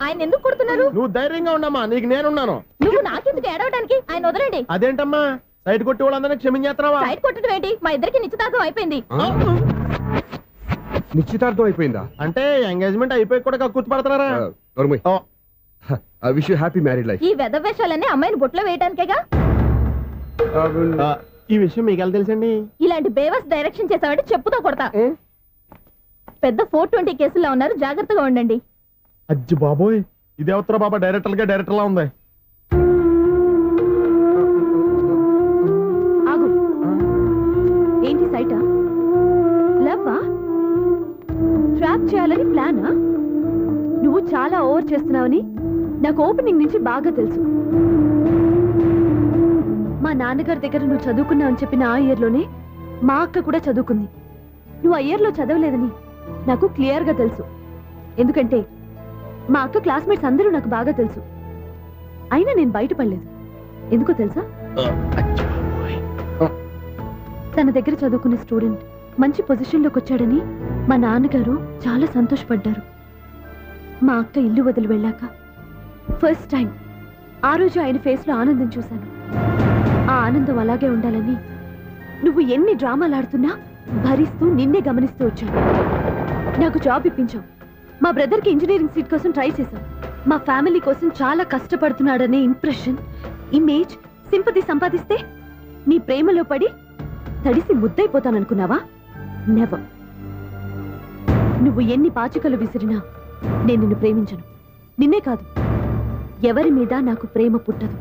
ఆయన ఎందుకు కొడుతున్నారు? నువ్వు ధైర్యంగా ఉండమ్మా, నీకు నేనున్నాను. నువ్వు నాకెందుకు ఏడవడానికి? ఆయన వదలండి. అదేంటమ్మా సైడ్ కొట్టి వాళ్ళందరినీ క్షమించేస్తున్నావా? సైడ్ కొట్టడం ఏంటి? మా ఇద్దరికి నిశ్చితార్థం అయిపోయింది. నిశ్చితార్థం అయిపోయిందా? అంటే ఎంగేజ్మెంట్ అయిపోయి కూడా కక్కుర్తి పడుతున్నారా? I wish you happy married life. ఈ వెధవేషాలన్నీ అమ్మాయిని బుట్టలో వేయడానికేగా. ఈ విషయం మీకు ఎలా తెలుసండి? ఇలాంటి బేవస్ డైరెక్షన్ చేసావంటే చెప్పుతో కొడతా. పెద్ద 420 కేసుల్లో ఉన్నారు, జాగ్రత్తగా ఉండండి. అజ్జి బాబోయ్, ఇది ఎవరు బాబా డైరెక్టర్ లా ఉంది. ఆగు. ఏంటి సైటా? లవ్వా? ట్రాప్ చేయాలని ప్లానా? నువ్వు చాలా ఓవర్ చేస్తున్నావని నాకు ఓపెనింగ్ నుంచి బాగా తెలుసు. మా నాన్నగారి దగ్గర నువ్వు చదువుకున్నావని చెప్పిన ఆ ఇయర్లోనే మా అక్క కూడా చదువుకుంది. నువ్వు ఆ ఇయర్లో చదవలేదని నాకు క్లియర్గా తెలుసు. ఎందుకంటే మా అక్క క్లాస్మేట్స్ అందరూ నాకు బాగా తెలుసు. అయినా నేను బయటపడలేదు. ఎందుకో తెలుసా? తన దగ్గర చదువుకునే స్టూడెంట్ మంచి పొజిషన్లోకి వచ్చాడని మా నాన్నగారు చాలా సంతోషపడ్డారు. మా అక్క ఇల్లు వదిలి వెళ్ళాక ఫస్ట్ టైం ఆ రోజు ఆయన ఫేస్లో ఆనందం చూశాను. ఆ ఆనందం అలాగే ఉండాలని నువ్వు ఎన్ని డ్రామాలు ఆడుతున్నా భరిస్తూ నిన్నే గమనిస్తూ వచ్చాను. నాకు జాబ్ ఇప్పించావు. మా బ్రదర్కి ఇంజనీరింగ్ సీట్ కోసం ట్రై చేశావు. మా ఫ్యామిలీ కోసం చాలా కష్టపడుతున్నాడనే ఇంప్రెషన్, ఇమేజ్, సింపతి సంపాదిస్తే నీ ప్రేమలో పడి తడిసి ముద్దైపోతాననుకున్నావా? నెవర్. నువ్వు ఎన్ని పాచికలు విసిరినా నేను నిన్ను ప్రేమించను. నిన్నే కాదు, ఎవరి మీద నాకు ప్రేమ పుట్టదు.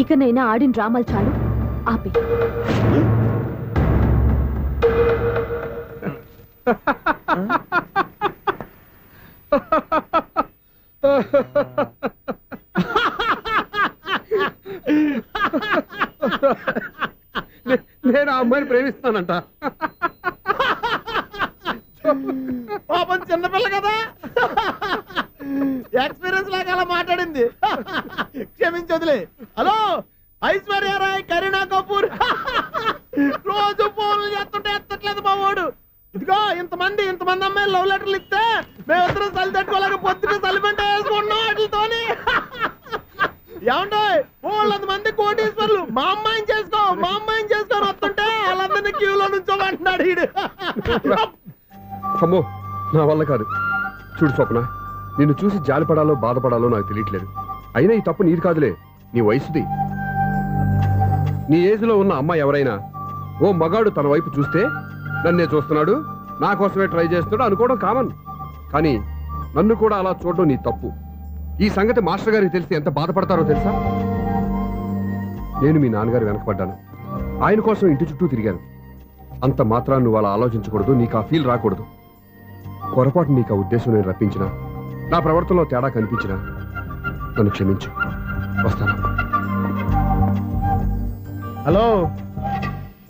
ఇకనైనా ఆడిన డ్రామాలు చాలు, ఆపే. నేను ఆ అమ్మాయిని ప్రేమిస్తానంట. పాపం చిన్నపిల్ల కదా, ఎక్స్పీరియన్స్ లాగా అలా మాట్లాడింది. క్షమించదులే. హలో, ఐశ్వర్య రాయ్, కరీనా కపూర్ రోజు ఫోన్లు చేస్తుంటే ఎత్తట్లేదు మా వాడు. ఇదిగో ఇంతమంది అమ్మాయిలు లవ్ లెటర్లు ఇస్తే మేమిద్దరం చలి తట్టుకోలేక పొద్దున చలిమంట వేసుకుంటున్నాం వాటితోని. ఏమంటే వాళ్ళంత మంది కోటీశ్వర్లు మా అమ్మాయిని చేసుకో వస్తుంటే వాళ్ళందరినీ క్యూలో నుంచోమంటున్నాడు వీడు. అమ్మో, నా వల్ల కాదు. చూడు స్వప్న, నిన్ను చూసి జాలిపడాలో బాధపడాలో నాకు తెలియట్లేదు. అయినా ఈ తప్పు నీది కాదులే, నీ వయసుది. నీ ఏజ్ లో ఉన్న అమ్మాయి ఎవరైనా ఓ మగాడు తన వైపు చూస్తే నన్నే చూస్తున్నాడు, నా కోసమే ట్రై చేస్తున్నాడు అనుకోవడం కామన్. కానీ నన్ను కూడా అలా చూడడం నీ తప్పు. ఈ సంగతి మాస్టర్ గారికి తెలిసి ఎంత బాధపడతారో తెలుసా? నేను మీ నాన్నగారు వెనకపడ్డాను, ఆయన కోసం ఇంటి చుట్టూ తిరిగాను. అంత మాత్రాన్ని నువ్వు అలా ఆలోచించకూడదు, నీకు ఆ ఫీల్ రాకూడదు. పొరపాటు నీకు ఆ ఉద్దేశం నేను రప్పించిన, నా ప్రవర్తనలో తేడా కనిపించిన నన్ను క్షమించు. వస్తాను. హలో,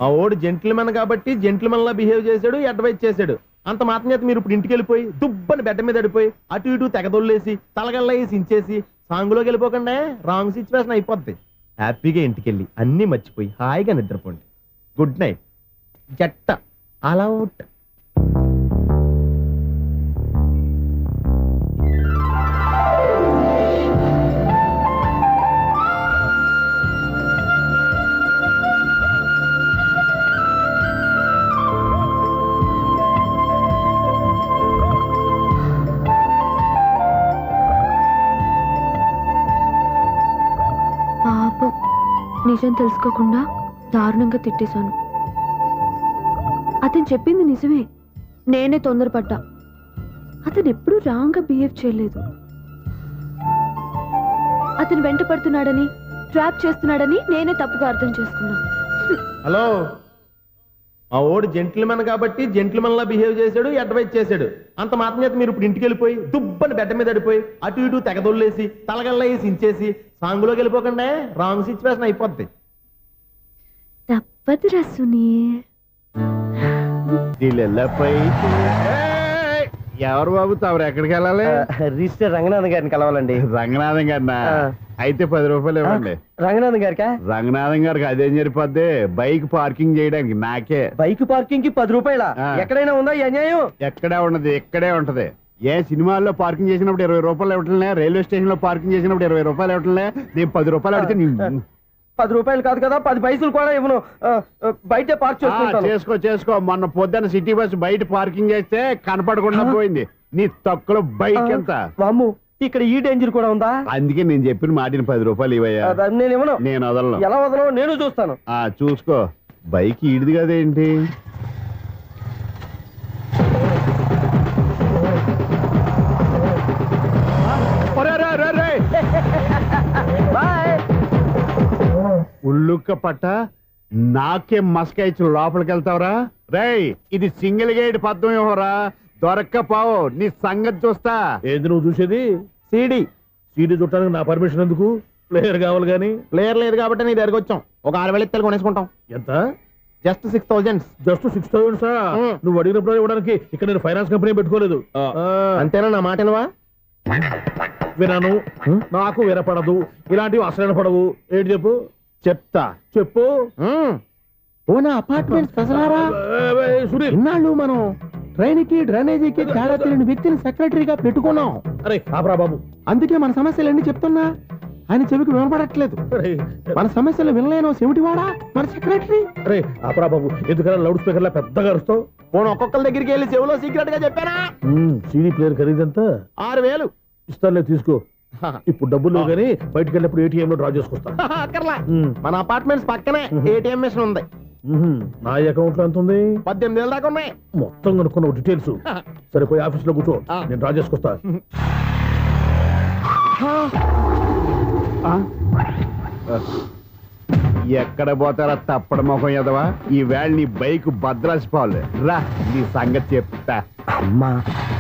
మా ఓడు జెంటిల్మెన్ కాబట్టి జెంటిల్మెన్ లా బిహేవ్ చేశాడు, అడ్వైజ్ చేశాడు. అంత మాత్రం చేత మీరు ఇప్పుడు ఇంటికి వెళ్ళిపోయి దుబ్బని బెడ్డ మీద పడిపోయి అటు ఇటు తెగదొల్లేసి తలగల్లా వేసి ఇంచేసి సాంగులోకి వెళ్ళిపోకుండా రాంగ్ సిచ్యువేషన్ అయిపోద్ది. హ్యాపీగా ఇంటికి వెళ్ళి అన్నీ మర్చిపోయి హాయిగా నిద్రపోండి. Good night. జట్ట అలా అవుట్. పాపం, నిజం తెలుసుకోకుండా దారుణంగా తిట్టేశాను. అతను చెప్పింది నిజమే, నేనే తొందరపడ్డా. అతను ఎప్పుడూ రాంగ్గా బిహేవ్ చేయలేదు. అతను వెంట పడుతున్నాడని, ట్రాప్ చేస్తున్నాడని నేనే తప్పుగా అర్థం చేసుకున్నా. హలో, మా ఓడు జెంటిల్మెన్ కాబట్టి జెంటిల్మెన్ లా బిహేవ్ చేశాడు, అడ్వైజ్ చేశాడు. అంత మాత్రం చేత మీరు ఇప్పుడు ఇంటికి వెళ్ళిపోయి దుబ్బని బెడ్డ మీద పడిపోయి అటు ఇటు తెగదొల్లేసి తలగల్లా వేసి ఇంచేసి సాంగులోకి వెళ్ళిపోకుండా రాంగ్ సిచ్యువేషన్ అయిపోద్ది. తప్పదు రసుని. ఎవరు బాబు తమరు ఎక్కడికి వెళ్ళాలి? రిజిస్టర్ రంగనాథన్ గారిని కలవాలండి. రంగనాథం గారినా? అయితే 10 రూపాయలు ఇవ్వండి. రంగనాథన్ గారికా? రంగనాథం గారికి అదేం సరిపోద్ది, బైక్ పార్కింగ్ చేయడానికి. నాకే బైక్ పార్కింగ్ కి 10 రూపాయల? ఎక్కడైనా ఉందా ఈ అన్యాయం? ఎక్కడే ఉండదు, ఇక్కడే ఉంటది. ఏ సినిమాల్లో పార్కింగ్ చేసినప్పుడు 20 రూపాయలు ఇవ్వట్లే, రైల్వే స్టేషన్ లో పార్కింగ్ చేసినప్పుడు 20 రూపాయలు ఇవ్వట్లే. నేను 10 రూపాయలు అడిగితే 10 రూపాయలు కాదు కదా, 10 పైసలు కూడా ఇవ్వను. బయటే పార్క్ చేసుకో చేసుకో. మొన్న పొద్దున్న సిటీ బస్ బయట పార్కింగ్ చేస్తే కనపడకుండా పోయింది. నీ తక్కువ బైక్ ఎంత? వామ్ము, ఇక్కడ ఈ డేంజర్ కూడా ఉందా? అందుకే నేను చెప్పిన మాటిని 10 రూపాయలు ఇవ్వయ్యా. నేను ఇవ్వను. నేను వదలను. ఎలా వదలను? నేను చూస్తాను. చూసుకో. బైక్ ఈడిది కదేంటి? ఉల్లుక్క పట్ట నాకే మస్క ఇచ్చి లోపలికి వెళ్తావురా? రేయ్, ఇది సింగిల్ గేట్ పద్మం ఇవ్వరా, దొరక్కపోవు. నీ సంగతి చూస్తా. ఏంది నువ్వు చూసేది? సీడీ. సీడీ చుట్టానికి నా పర్మిషన్ ఎందుకు? ప్లేయర్ కావాలి గానీ. ప్లేయర్ లేదు కాబట్టి నీ దగ్గరకు వచ్చాం. ఒక 6,000 ఇత్తలు కొనేసుకుంటాం. ఎంత? జస్ట్ 6,000. Just 6,000 sir? నువ్వు అడిగినప్పుడు ఇవ్వడానికి ఇక్కడ నేను ఫైనాన్స్ కంపెనీ పెట్టుకోలేదు. అంతేనా? నా మాటనువా? వినను, నాకు వినపడదు. ఇలాంటివి అసలు వినపడవు. ఏంటి చెప్పు? చెప్తా. చెప్పు. ఓనా అపార్ట్మెంట్స్ ప్రజలారా, ఇన్నాళ్ళు మనం ట్రైన్ కి డ్రైనేజీకి తేడా తెలియని వ్యక్తిని సెక్రటరీగా పెట్టుకున్నాం. అరే ఆపరా బాబు. అందుకే మన సమస్యలు ఎన్ని చెప్తున్నా ఆయన చెవికి వినపడట్లేదు. మన సమస్యలు వినలేను చెవిటివాడా మన సెక్రటరీ. అరే ఆపరా బాబు, ఎందుకన్నా లౌడ్ స్పీకర్ లా పెద్దగా అరుస్తావు? పోను ఒక్కొక్కరి దగ్గరికి వెళ్ళి చెవిలో సీక్రెట్ గా చెప్పానా? CD player ఖరీదంతా 6,000. ఇస్తానులే, తీసుకో. ఇప్పుడు డబ్బులు గానీ బయటికి వెళ్ళినప్పుడు ఏటీఎం లో డ్రా చేసుకొస్తా. అక్కర్లా, మన అపార్ట్మెంట్స్ పక్కనే ఏటీఎం మిషన్ ఉంది. నా అకౌంట్ లో ఎంత ఉంది? 18,000 దాకా ఉన్నాయి. మొత్తం కనుక్కున్న డీటెయిల్స్. సరిపోయి ఆఫీస్ లో కూర్చో, నేను డ్రా చేసుకొస్తా. ఎక్కడ పోతారా తప్పడ మొఖం ఎదవా? ఈ వేళ నీ బైక్ భద్రాసిపోవాలి. రా, నీ సంగతి చెప్తా. అమ్మా,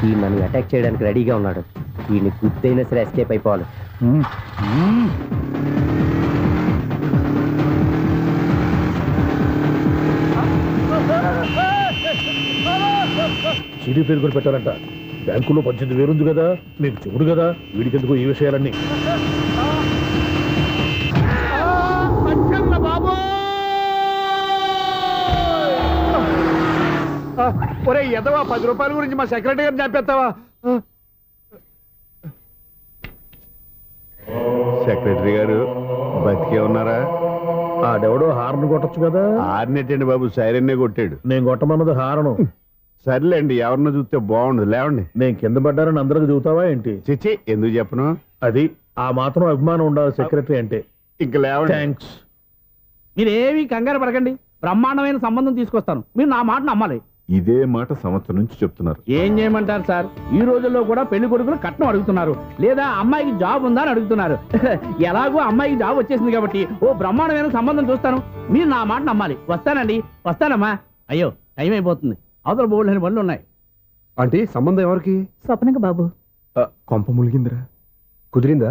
ఈ నన్ను అటాక్ చేయడానికి రెడీగా ఉన్నాడు. ఈయన గుర్తైనా సరే ఎస్కేప్ అయిపోవాలి. సీడీ పేరు కూడా పెట్టారంట. బ్యాంకులో 18,000 ఉంది కదా, మీకు చెవుడు కదా, వీడికెందుకు ఈ విషయాలన్నీ? ఒరే ఎదవా, 10 రూపాయల గురించి మా సెక్రటరీ గారిని చంపేస్తావా? సెక్రటరీ గారు బతికే ఉన్నారా? ఆడెవడో హార్న్ కొట్టచ్చు కదా. హార్నెట్టండి బాబు, సైరన్నే కొట్టాడు. నేను కొట్టమన్నది హారను. సర్లేండి, ఎవరినో చూస్తే బాగుండదు. లేవండి. నేను కింద పడ్డారని అందరికి చూతావా ఏంటి? చిచ్చి, ఎందుకు చెప్పను? అది ఆ మాత్రం అభిమానం ఉండాలి సెక్రటరీ అంటే. ఇంక లేవండి. మీరేమీ కంగారు పడకండి. బ్రహ్మాండమైన సంబంధం తీసుకొస్తాను. మీరు నా మాట నమ్మాలి. ఇదే మాట సంవత్సరం నుంచి చెప్తున్నారు. ఏం చేయమంటారు సార్, ఈ రోజుల్లో కూడా పెళ్లి కొడుకులు కట్నం అడుగుతున్నారు, లేదా అమ్మాయికి జాబ్ ఉందా అని అడుగుతున్నారు. ఎలాగో అమ్మాయికి జాబ్ వచ్చేసింది కాబట్టి ఓ బ్రహ్మాండమైన సంబంధం చూస్తాను, మీరు నా మాట నమ్మాలి. వస్తానండి, వస్తానమ్మా. అయ్యో టైం అయిపోతుంది, అవతల బోల్డని పనులు ఉన్నాయి. ఆంటీ సంబంధం ఎవరికి? స్వప్నక బాబు. కొంప ములిగిందిరా. కుదిరిందా?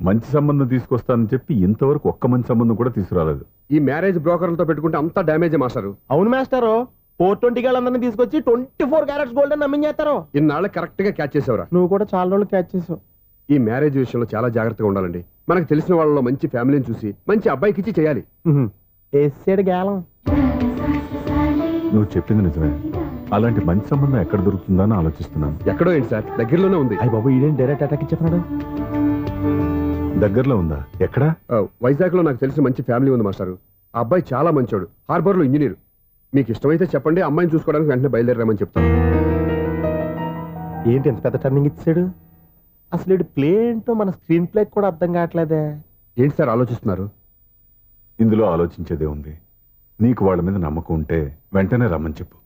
మంచి సంబంధం తీసుకొస్తానని చెప్పి ఇంతవరకు ఒక్క మంచి సంబంధం కూడా తీసుకురాలేదు. ఈ మ్యారేజ్ బ్రోకర్లతో పెట్టుకుంటే అంతా డ్యామేజ్ మాస్టారు. అవును మాస్టారు, 420 గాళ్ళందరినీ తీసుకొచ్చి 24 క్యారెట్స్ గోల్డ్ అని నమ్మించేస్తారు. ఇన్నాళ్ళ కరెక్ట్ గా క్యాచ్ చేసావురా. నువ్వు కూడా చాలా రోజులు క్యాచ్ చేసావు. ఈ మ్యారేజ్ విషయంలో చాలా జాగ్రత్తగా ఉండాలండి. మనకు తెలిసిన వాళ్ళలో మంచి ఫ్యామిలీని చూసి మంచి అబ్బాయికి ఇచ్చి చేయాలి. వేసాడు గేలం. నువ్వు చెప్పింది నిజమే, అలాంటి మంచి సంబంధం ఎక్కడ దొరుకుతుందని ఆలోచిస్తున్నాను. ఎక్కడో ఏంటి సార్, దగ్గరలోనే ఉంది. అయ్యి బాబు, ఈడేం డైరెక్ట్ అటాక్ ఇచ్చేస్తున్నాడు. దగ్గరలో ఉందా? ఎక్కడా? వైజాగ్ లో నాకు తెలిసిన మంచి ఫ్యామిలీ ఉంది మాస్టారు. ఆ అబ్బాయి చాలా మంచోడు, హార్బర్ లో ఇంజనీర్. మీకు ఇష్టమైతే చెప్పండి, అమ్మాయిని చూసుకోవడానికి వెంటనే బయలుదేరామని చెప్తాను. ఏంటి ఎంత పెద్ద టర్నింగ్ ఇచ్చాడు? అసలు ఇటు ప్లే ఏంటో మన స్క్రీన్ ప్లే కూడా అర్థం కావట్లేదే. ఏంటి సార్ ఆలోచిస్తున్నారు? ఇందులో ఆలోచించేదే ఉంది. నీకు వాళ్ళ మీద నమ్మకం ఉంటే వెంటనే రమ్మని చెప్పు.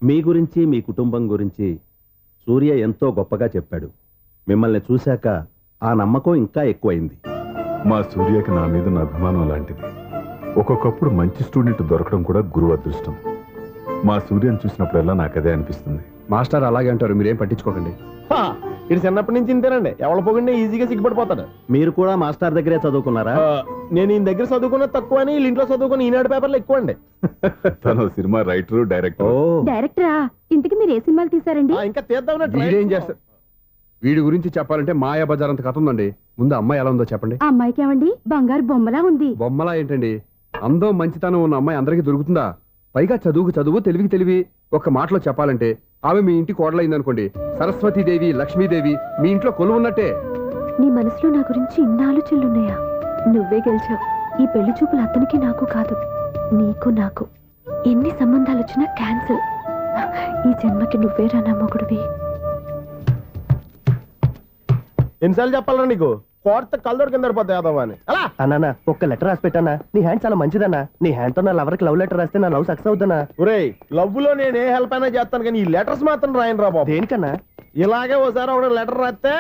మీ గురించి, మీ కుటుంబం గురించి సూర్య ఎంతో గొప్పగా చెప్పాడు. మిమ్మల్ని చూశాక ఆ నమ్మకం ఇంకా ఎక్కువైంది. మా సూర్యకి నా మీద ఉన్న అభిమానం లాంటిది. ఒక్కొక్కప్పుడు మంచి స్టూడెంట్ దొరకడం కూడా గురువు అదృష్టం. మా సూర్యని చూసినప్పుడల్లా నాకు అదే అనిపిస్తుంది. మాస్టర్ అలాగే అంటారు, మీరేం పట్టించుకోకండి. ఇది చిన్నప్పటి నుంచి ఇంతేనండి, ఎవరి పోగండి ఈజీగా సిగ్గుపడిపోతాడు. మీరు కూడా మాస్టర్ దగ్గరే చదువుకున్నారా? నేను ఈయన దగ్గర చదువుకున్న తక్కువ అని, వీళ్ళ ఇంట్లో చదువుకున్న ఈనాడు పేపర్లు ఎక్కువ అండి. తను సినిమా రైటరు, డైరెక్టర్. డైరెక్టరా? ఇంతకి మీరు ఏ సినిమాలు తీసారండి? ఇంకా తీద్దామని వీడేం చేస్తారు? వీడి గురించి చెప్పాలంటే మాయా బజార్ అంత కథ ఉందండి. ముందు అమ్మాయి ఎలా ఉందో చెప్పండి. ఆ అమ్మాయికి ఏమండి బంగారు బొమ్మలా ఉంది. బొమ్మలా ఏంటండి, అందం మంచితనం ఉన్న అమ్మాయి అందరికీ దొరుకుతుందా? పైగా చదువుకు చదువు, తెలివికి తెలివి. ఒక్క మాటలో చెప్పాలంటే ఆమె మీ ఇంటి కోడలైందనుకోండి, సరస్వతీదేవి, లక్ష్మీదేవి మీ ఇంట్లో కొలువు ఉన్నట్టే. నీ మనసులో నా గురించి ఇన్న ఆలోచనలున్నాయా? నువ్వే గెలిచావు. ఈ పెళ్లి చూపులు అతనికి నాకు కాదు, నీకు నాకు. ఎన్ని సంబంధాలు వచ్చినా క్యాన్సిల్. ఈ జన్మకి నువ్వే రా నా మొగుడివి. ఎన్నిసార్లు చెప్పాలరా నీకు? కోర్త కల్దోడు కింద పడిపోతాయి యాదవ్ అని. అలా అన్నా ఒక్క లెటర్ రాసి పెట్టానా? నీ హ్యాండ్ చాలా మంచిదన్నా. నీ హ్యాండ్ తో నా లవర్కి లవ్ లెటర్ రాస్తే నా లవ్ సక్సెస్ అవుతానా? ఒరేయ్, లవ్ లో నేను ఏ హెల్ప్ అయినా చేస్తాను, కానీ ఈ లెటర్స్ మాత్రం రాయను రా బాబు. దేనికన్నా? ఇలాగే ఓసారి ఒక లెటర్ రాస్తే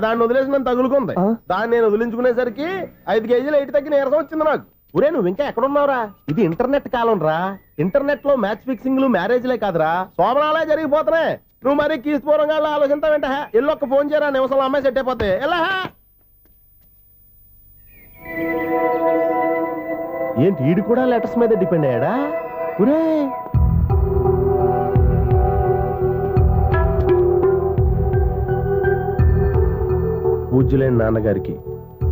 దాన్ని వదిలేసి నన్ను తగులుకుంది. దాన్ని నేను వదిలించుకునేసరికి 5 కేజీలు 8 తగ్గి నీరసం వచ్చింది నాకు. ఒరే, నువ్వు ఇంకా ఎక్కడున్నావురా? ఇది ఇంటర్నెట్ కాలం రా. ఇంటర్నెట్ లో మ్యాచ్ ఫిక్సింగ్లు, మ్యారేజ్లే కాదురా, శోభనాలే జరిగిపోతున్నాయి. నువ్వు మరీ కీస్పూరంగా ఆలోచిస్తావేంట? ఎల్లొక్క ఫోన్ చేయరా, నిమిషంలో అమ్మాయి సెట్ అయిపోతే. ఎలా ఏంటి ఈడు కూడా లెటర్స్ మీద డిపెండ్ అయ్యాడా? ఒరే, పూజ్యులైన నాన్నగారికి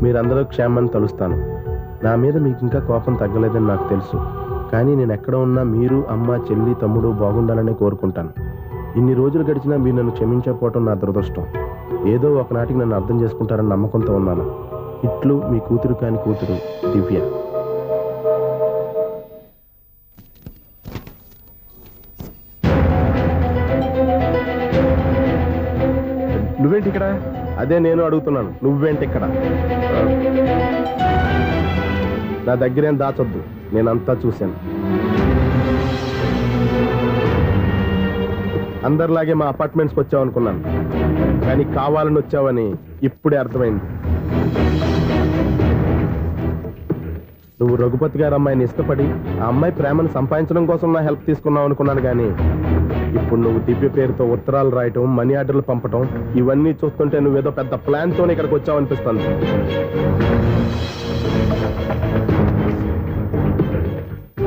మీరందరూ క్షేమాన్ని తలుస్తాను. నా మీద మీకు ఇంకా కోపం తగ్గలేదని నాకు తెలుసు, కానీ నేను ఎక్కడ ఉన్నా మీరు, అమ్మ, చెల్లి, తమ్ముడు బాగుండాలని కోరుకుంటాను. ఇన్ని రోజులు గడిచినా మీరు నన్ను క్షమించకపోవటం నా దురదృష్టం. ఏదో ఒకనాటికి నన్ను అర్థం చేసుకుంటారని నమ్మకంతో ఉన్నాను. ఇట్లు మీ కూతురు కాని కూతురు దివ్య. నువ్వేంటి ఇక్కడ? అదే నేను అడుగుతున్నాను, నువ్వేంటి ఇక్కడ? నా దగ్గరేం దాచొద్దు, నేనంతా చూశాను. అందరిలాగే మా అపార్ట్మెంట్స్కి వచ్చావు అనుకున్నాను, కానీ కావాలని వచ్చావని ఇప్పుడే అర్థమైంది. నువ్వు రఘుపతి గారు అమ్మాయిని ఇష్టపడి ఆ అమ్మాయి ప్రేమను సంపాదించడం కోసం నా హెల్ప్ తీసుకున్నావు అనుకున్నాను, కానీ ఇప్పుడు నువ్వు దివ్య పేరుతో ఉత్తరాలు రాయటం, మనీ ఆర్డర్లు పంపటం, ఇవన్నీ చూస్తుంటే నువ్వేదో పెద్ద ప్లాన్తో ఇక్కడికి వచ్చావు అనిపిస్తుంది.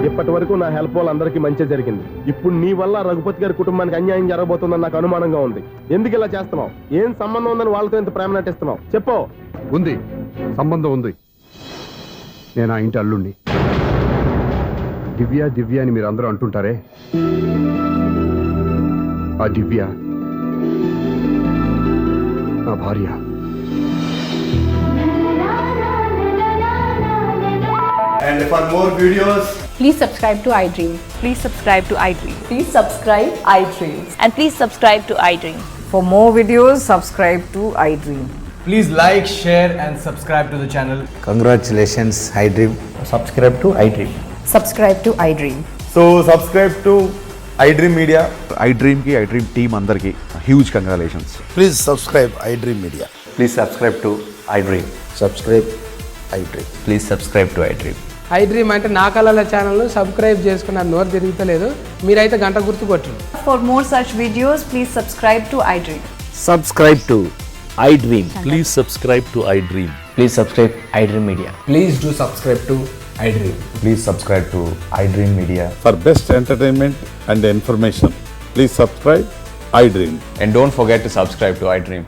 ఇప్పటి వరకు నా హెల్ప్ వాళ్ళందరికీ మంచి జరిగింది. ఇప్పుడు నీ వల్ల రఘుపతి గారి కుటుంబానికి అన్యాయం జరగబోతుందని నాకు అనుమానంగా ఉంది. ఎందుకు ఇలా చేస్తున్నావు? ఏం సంబంధం ఉందని వాళ్ళతో ఇంత ప్రేమ నటిస్తున్నావు? చెప్పు. ఉంది, సంబంధం ఉంది. నేను ఆ ఇంటి అల్లుండి. దివ్య దివ్య అని మీరు అందరూ అంటుంటారే, ఆ దివ్య నా భార్య. And for more videos, Please subscribe to iDream. Please subscribe to iDream. Please subscribe iDream. And please subscribe to iDream. For more videos, subscribe to iDream. please like, share, and subscribe to the channel. Congratulations iDream. Subscribe to iDream. Subscribe to iDream. So subscribe to iDream Media. iDream కి iDream team అందరికి huge congratulations. Please subscribe iDream Media. Please subscribe to iDream. Subscribe iDream. Please subscribe to iDream. iDream అంటే నా కళల channel subscribe చేసుకున్న నోరు తిరుగుతలేదు, మీరైతే గంట గుర్తు కొట్టండి. For more such videos, please subscribe to iDream. Subscribe to iDream. Please subscribe to iDream. Please subscribe iDream Media. Please do subscribe to iDream. Please subscribe to iDream Media. For best entertainment and information, please subscribe iDream. And don't forget to subscribe to iDream.